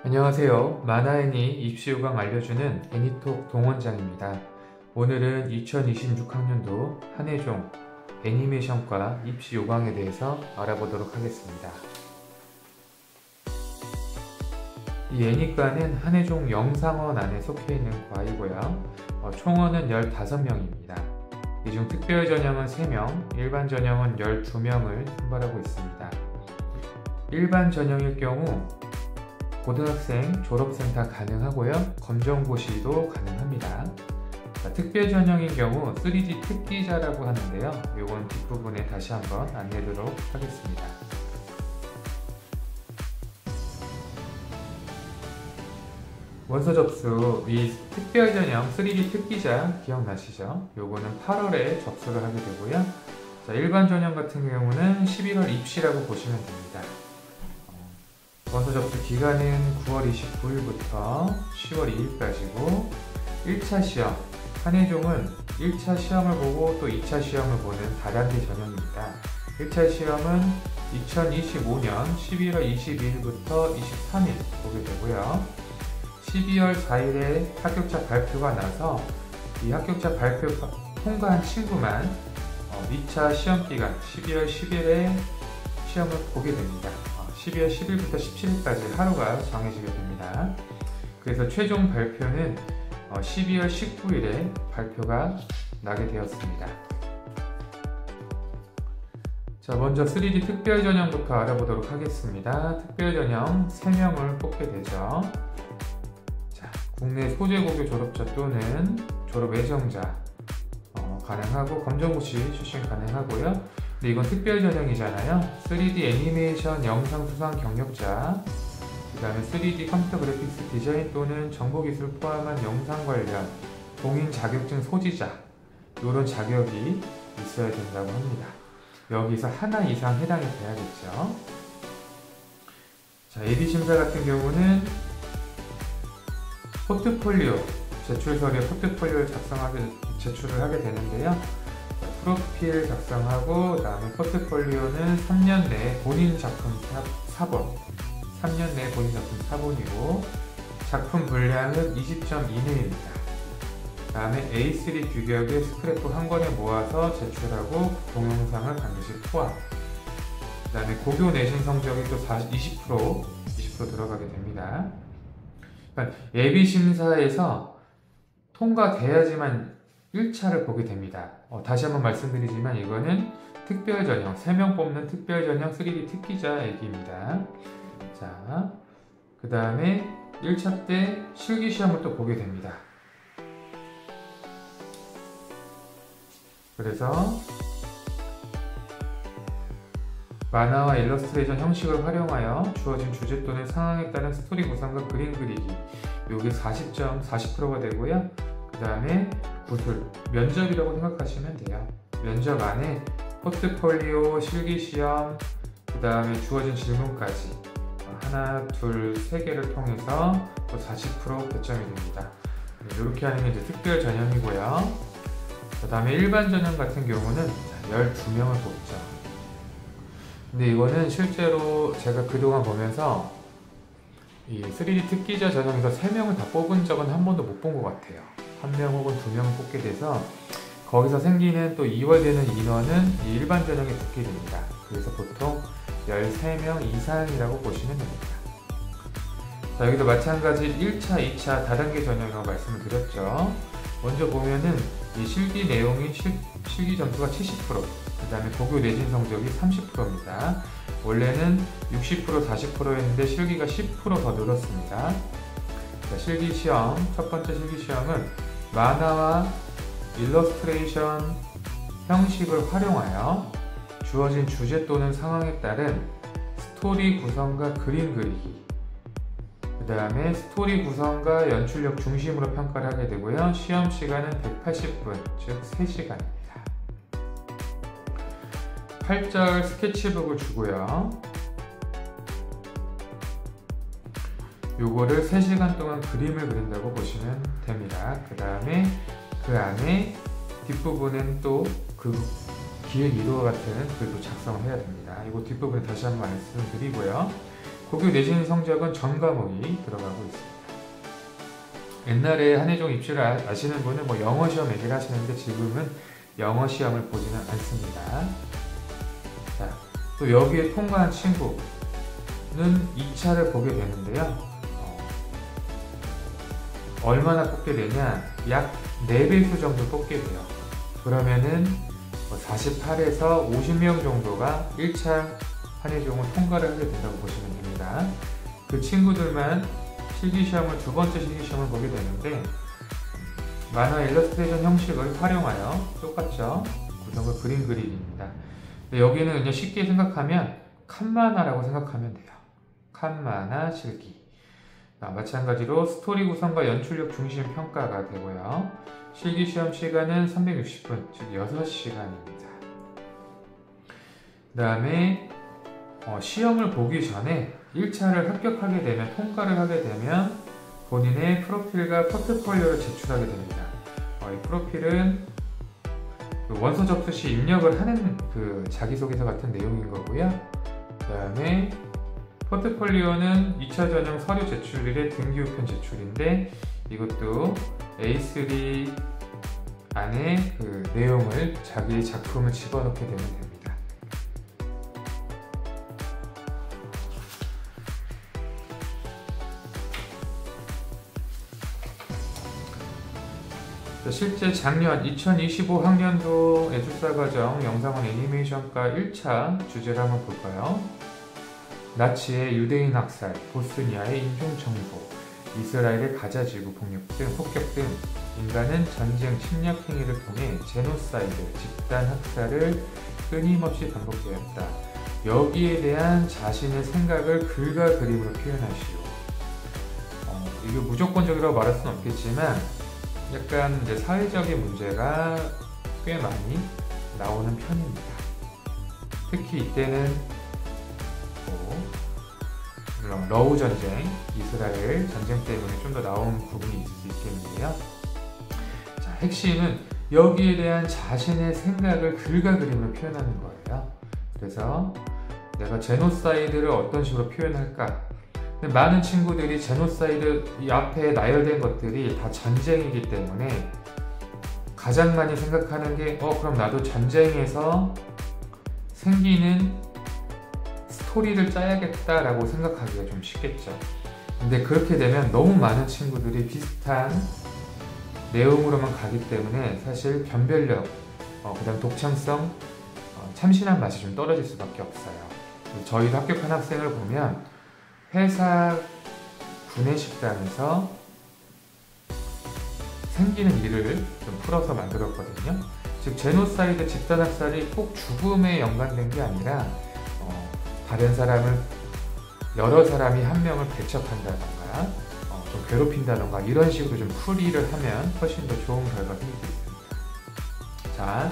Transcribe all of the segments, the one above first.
안녕하세요. 만화애니 입시요강 알려주는 애니톡 동원장입니다. 오늘은 2026학년도 한해종 애니메이션과 입시요강에 대해서 알아보도록 하겠습니다. 이 애니과는 한해종 영상원 안에 속해 있는 과이고요. 총원은 15명입니다. 이 중 특별 전형은 3명, 일반 전형은 12명을 선발하고 있습니다. 일반 전형일 경우 고등학생, 졸업생 다 가능하고요. 검정고시도 가능합니다. 특별 전형인 경우 3D 특기자라고 하는데요. 이건 뒷부분에 다시 한번 안내하도록 하겠습니다. 원서 접수, 이 특별 전형 3D 특기자 기억나시죠? 요거는 8월에 접수를 하게 되고요. 일반 전형 같은 경우는 11월 입시라고 보시면 됩니다. 원서 접수 기간은 9월 29일부터 10월 2일까지고 1차 시험, 한해종은 1차 시험을 보고 또 2차 시험을 보는 다단계 전형입니다. 1차 시험은 2025년 11월 22일부터 23일 보게 되고요. 12월 4일에 합격자 발표가 나서 이 합격자 발표 통과한 친구만 2차 시험 기간 12월 10일에 시험을 보게 됩니다. 12월 10일부터 17일까지 하루가 정해지게 됩니다. 그래서 최종 발표는 12월 19일에 발표가 나게 되었습니다. 자, 먼저 3D 특별 전형부터 알아보도록 하겠습니다. 특별 전형 3명을 뽑게 되죠. 자, 국내 소재고교 졸업자 또는 졸업 예정자 가능하고 검정고시 출신 가능하고요. 근데 이건 특별 전형이잖아요. 3D 애니메이션 영상 수상 경력자, 그 다음에 3D 컴퓨터 그래픽스 디자인 또는 정보기술 포함한 영상 관련 동인 자격증 소지자, 이런 자격이 있어야 된다고 합니다. 여기서 하나 이상 해당이 돼야겠죠. 자, AB심사 같은 경우는 포트폴리오, 제출서류에 포트폴리오를 제출을 하게 되는데요. 프로필 작성하고, 그 다음에 포트폴리오는 3년 내에 본인 작품 사본, 3년 내에 본인 작품 사본이고, 작품 분량은 20점 이내입니다. 그 다음에 A3 규격의 스크랩북 한 권에 모아서 제출하고 동영상을 반드시 포함. 그 다음에 고교 내신 성적이 또 20% 들어가게 됩니다. 그러니까 예비심사에서 통과돼야지만 1차를 보게 됩니다. 다시 한번 말씀드리지만 이거는 특별 전형, 3명 뽑는 특별 전형 3D 특기자 얘기입니다. 자, 그 다음에 1차 때 실기시험을 또 보게 됩니다. 그래서 만화와 일러스트레이션 형식을 활용하여 주어진 주제 또는 상황에 따른 스토리 구성과 그림 그리기, 요게 40점, 40%가 되고요. 그 다음에 구술, 면접이라고 생각하시면 돼요. 면접 안에 포트폴리오, 실기시험, 그 다음에 주어진 질문까지 하나, 둘, 세 개를 통해서 또 40% 배점이 됩니다. 이렇게 하는 게 이제 특별 전형이고요. 그 다음에 일반 전형 같은 경우는 12명을 뽑죠. 근데 이거는 실제로 제가 그동안 보면서 이 3D 특기자 전형에서 3명을 다 뽑은 적은 한 번도 못 본 것 같아요. 1명 혹은 2명을 뽑게 돼서 거기서 생기는 또 이월되는 인원은 이 일반 전형에 붙게 됩니다. 그래서 보통 13명 이상이라고 보시면 됩니다. 자, 여기도 마찬가지 1차, 2차 다단계 전형이라고 말씀을 드렸죠. 먼저 보면은 이 실기 내용이 실기 점수가 70%, 그 다음에 고교 내신 성적이 30%입니다. 원래는 60%, 40%였는데 실기가 10% 더 늘었습니다. 자, 실기시험, 첫 번째 실기시험은 만화와 일러스트레이션 형식을 활용하여 주어진 주제 또는 상황에 따른 스토리 구성과 그림 그리기, 그 다음에 스토리 구성과 연출력 중심으로 평가를 하게 되고요. 시험 시간은 180분, 즉 3시간입니다. 8절 스케치북을 주고요. 요거를 3시간 동안 그림을 그린다고 보시면 됩니다. 그 다음에 그 안에 뒷부분엔 또 그 기획 1호 같은 글도 작성을 해야 됩니다. 이거 뒷부분에 다시 한번 말씀드리고요. 고교 내신 성적은 전 과목이 들어가고 있습니다. 옛날에 한예종 입시를 아시는 분은 뭐 영어 시험 얘기를 하시는데 지금은 영어 시험을 보지는 않습니다. 자, 또 여기에 통과한 친구는 2차를 보게 되는데요. 얼마나 뽑게 되냐? 약 4배수 정도 뽑게 돼요. 그러면은 48에서 50명 정도가 1차 한예종을 통과를 하게 된다고 보시면 됩니다. 그 친구들만 실기시험을 두 번째 실기시험을 보게 되는데 만화 일러스트레이션 형식을 활용하여 똑같죠? 구성을 그림 그리기입니다. 여기는 그냥 쉽게 생각하면 칸만화라고 생각하면 돼요. 칸만화 실기. 마찬가지로 스토리 구성과 연출력 중심 평가가 되고요. 실기시험 시간은 360분, 즉 6시간입니다. 그 다음에 시험을 보기 전에 1차를 합격하게 되면, 통과를 하게 되면 본인의 프로필과 포트폴리오를 제출하게 됩니다. 이 프로필은 원서 접수 시 입력을 하는 그 자기소개서 같은 내용인 거고요. 그 다음에 포트폴리오는 2차 전형 서류 제출일의 등기우편 제출인데 이것도 A3 안에 그 내용을 자기의 작품을 집어넣게 되면 됩니다. 실제 작년 2025 학년도 예술사과정 영상원 애니메이션과 1차 주제를 한번 볼까요? 나치의 유대인 학살, 보스니아의 인종청소, 이스라엘의 가자지구 폭격 등 인간은 전쟁 침략 행위를 통해 제노사이드, 집단 학살을 끊임없이 반복되었다. 여기에 대한 자신의 생각을 글과 그림으로 표현하시오. 이게 무조건적이라고 말할 수는 없겠지만 약간 이제 사회적인 문제가 꽤 많이 나오는 편입니다. 특히 이때는 러우 전쟁, 이스라엘 전쟁 때문에 좀 더 나온 부분이 있을 수 있겠는데요. 자, 핵심은 여기에 대한 자신의 생각을 글과 그림으로 표현하는 거예요. 그래서 내가 제노사이드를 어떤 식으로 표현할까? 많은 친구들이 제노사이드 이 앞에 나열된 것들이 다 전쟁이기 때문에 가장 많이 생각하는 게 그럼 나도 전쟁에서 생기는 스토리를 짜야겠다라고 생각하기가 좀 쉽겠죠. 근데 그렇게 되면 너무 많은 친구들이 비슷한 내용으로만 가기 때문에 사실 변별력, 그 다음 독창성, 참신한 맛이 좀 떨어질 수밖에 없어요. 저희도 합격한 학생을 보면 회사 구내식당에서 생기는 일을 좀 풀어서 만들었거든요. 즉 제노사이드 집단학살이 꼭 죽음에 연관된 게 아니라 다른 사람을, 여러 사람이 한 명을 배척한다던가 좀 괴롭힌다던가 이런 식으로 좀 풀이를 하면 훨씬 더 좋은 결과가 생길 수 있습니다. 자,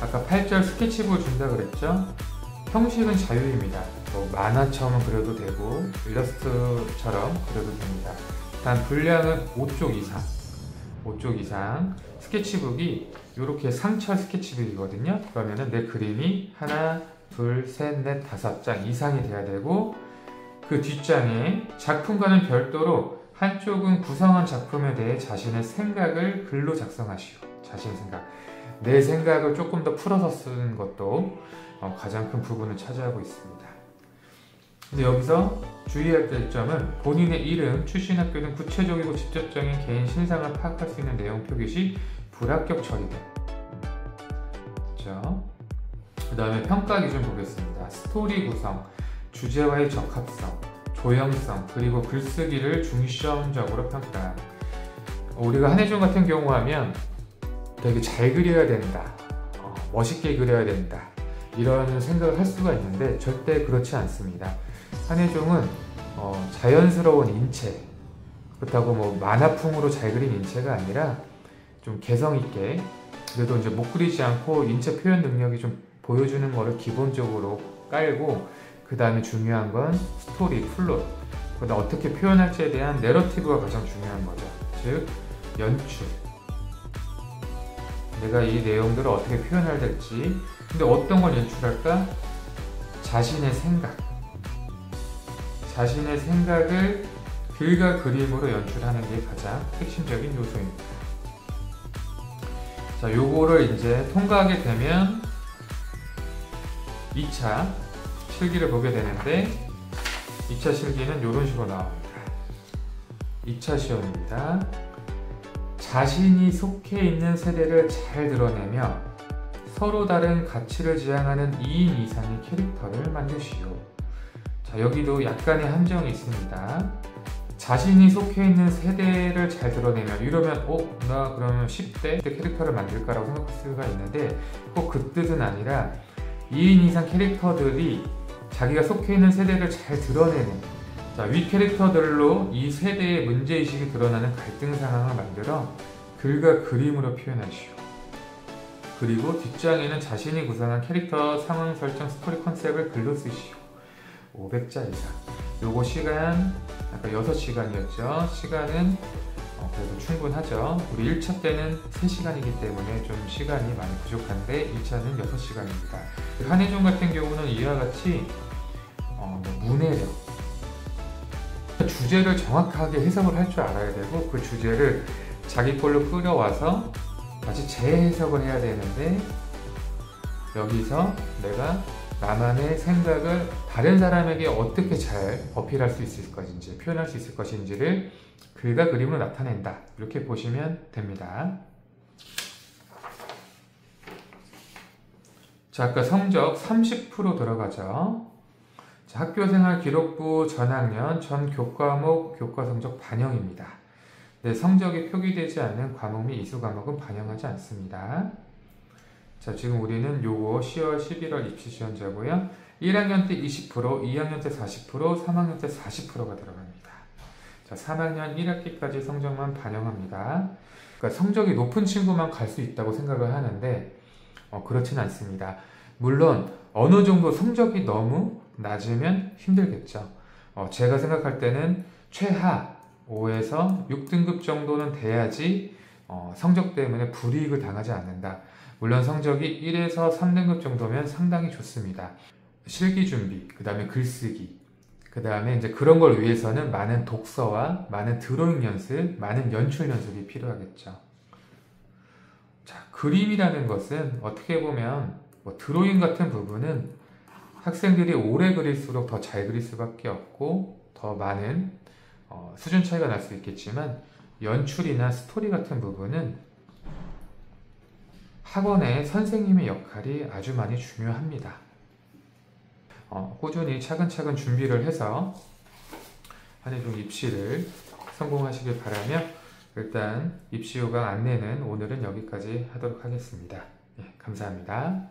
아까 8절 스케치북을 준다 그랬죠? 형식은 자유입니다. 만화처럼 그려도 되고 일러스트처럼 그려도 됩니다. 단 분량은 5쪽 이상. 5쪽 이상. 스케치북이 이렇게 상처 스케치북이거든요. 그러면은 내 그림이 하나, 둘, 셋, 넷, 5장 이상이 돼야 되고 그 뒷장에 작품과는 별도로 한쪽은 구성한 작품에 대해 자신의 생각을 글로 작성하시오. 자신의 생각. 내 생각을 조금 더 풀어서 쓰는 것도 가장 큰 부분을 차지하고 있습니다. 근데 여기서 주의해야 될 점은 본인의 이름, 출신 학교 등 구체적이고 직접적인 개인 신상을 파악할 수 있는 내용 표기 시 불합격 처리됨. 그렇죠? 그 다음에 평가 기준 보겠습니다. 스토리 구성, 주제와의 적합성, 조형성, 그리고 글쓰기를 중점적으로 평가. 우리가 한예종 같은 경우 하면 되게 잘 그려야 된다, 멋있게 그려야 된다 이런 생각을 할 수가 있는데 절대 그렇지 않습니다. 한예종은 자연스러운 인체, 그렇다고 뭐 만화풍으로 잘 그린 인체가 아니라 좀 개성 있게, 그래도 이제 못 그리지 않고 인체 표현 능력이 좀 보여주는 거를 기본적으로 깔고, 그 다음에 중요한 건 스토리, 플롯, 그다음 어떻게 표현할지에 대한 내러티브가 가장 중요한 거죠. 즉 연출, 내가 이 내용들을 어떻게 표현해야 될지. 근데 어떤 걸 연출할까? 자신의 생각, 자신의 생각을 글과 그림으로 연출하는 게 가장 핵심적인 요소입니다. 자, 요거를 이제 통과하게 되면 2차 실기를 보게 되는데 2차 실기는 이런 식으로 나옵니다. 2차 시험입니다. 자신이 속해 있는 세대를 잘 드러내며 서로 다른 가치를 지향하는 2인 이상의 캐릭터를 만드시오. 자, 여기도 약간의 함정이 있습니다. 자신이 속해 있는 세대를 잘 드러내면, 이러면 나 그러면 10대 캐릭터를 만들까라고 생각할 수가 있는데 꼭 그 뜻은 아니라 2인 이상 캐릭터들이 자기가 속해 있는 세대를 잘 드러내는, 자, 위 캐릭터들로 이 세대의 문제의식이 드러나는 갈등 상황을 만들어 글과 그림으로 표현하시오. 그리고 뒷장에는 자신이 구상한 캐릭터, 상황 설정, 스토리 컨셉을 글로 쓰시오. 500자 이상. 요거 시간 아까 6시간이었죠. 시간은 그래도 충분하죠. 우리 1차 때는 3시간이기 때문에 좀 시간이 많이 부족한데 2차는 6시간입니다. 한예종 같은 경우는 이와 같이 문해력, 주제를 정확하게 해석을 할 줄 알아야 되고, 그 주제를 자기 걸로 끌어와서 다시 재해석을 해야 되는데, 여기서 내가 나만의 생각을 다른 사람에게 어떻게 잘 어필할 수 있을 것인지, 표현할 수 있을 것인지를 글과 그림으로 나타낸다. 이렇게 보시면 됩니다. 자, 아까 성적 30% 들어가죠. 자, 학교생활 기록부 전학년 전 교과목 교과 성적 반영입니다. 네, 성적이 표기되지 않는 과목 및 이수 과목은 반영하지 않습니다. 자, 지금 우리는 요거 10월, 11월 입시 지원자고요. 1학년 때 20%, 2학년 때 40%, 3학년 때 40%가 들어갑니다. 자, 3학년 1학기까지 성적만 반영합니다. 그러니까 성적이 높은 친구만 갈 수 있다고 생각을 하는데 그렇진 않습니다. 물론 어느 정도 성적이 너무 낮으면 힘들겠죠. 제가 생각할 때는 최하 5에서 6등급 정도는 돼야지 성적 때문에 불이익을 당하지 않는다. 물론 성적이 1에서 3등급 정도면 상당히 좋습니다. 실기 준비, 그 다음에 글쓰기, 그 다음에 이제 그런 걸 위해서는 많은 독서와 많은 드로잉 연습, 많은 연출 연습이 필요하겠죠. 자, 그림이라는 것은 어떻게 보면 드로잉 같은 부분은 학생들이 오래 그릴수록 더 잘 그릴 수밖에 없고 더 많은 수준 차이가 날 수 있겠지만, 연출이나 스토리 같은 부분은 학원의 선생님의 역할이 아주 많이 중요합니다. 꾸준히 차근차근 준비를 해서 한예종 입시를 성공하시길 바라며, 일단 입시 요강 안내는 오늘은 여기까지 하도록 하겠습니다. 예, 감사합니다.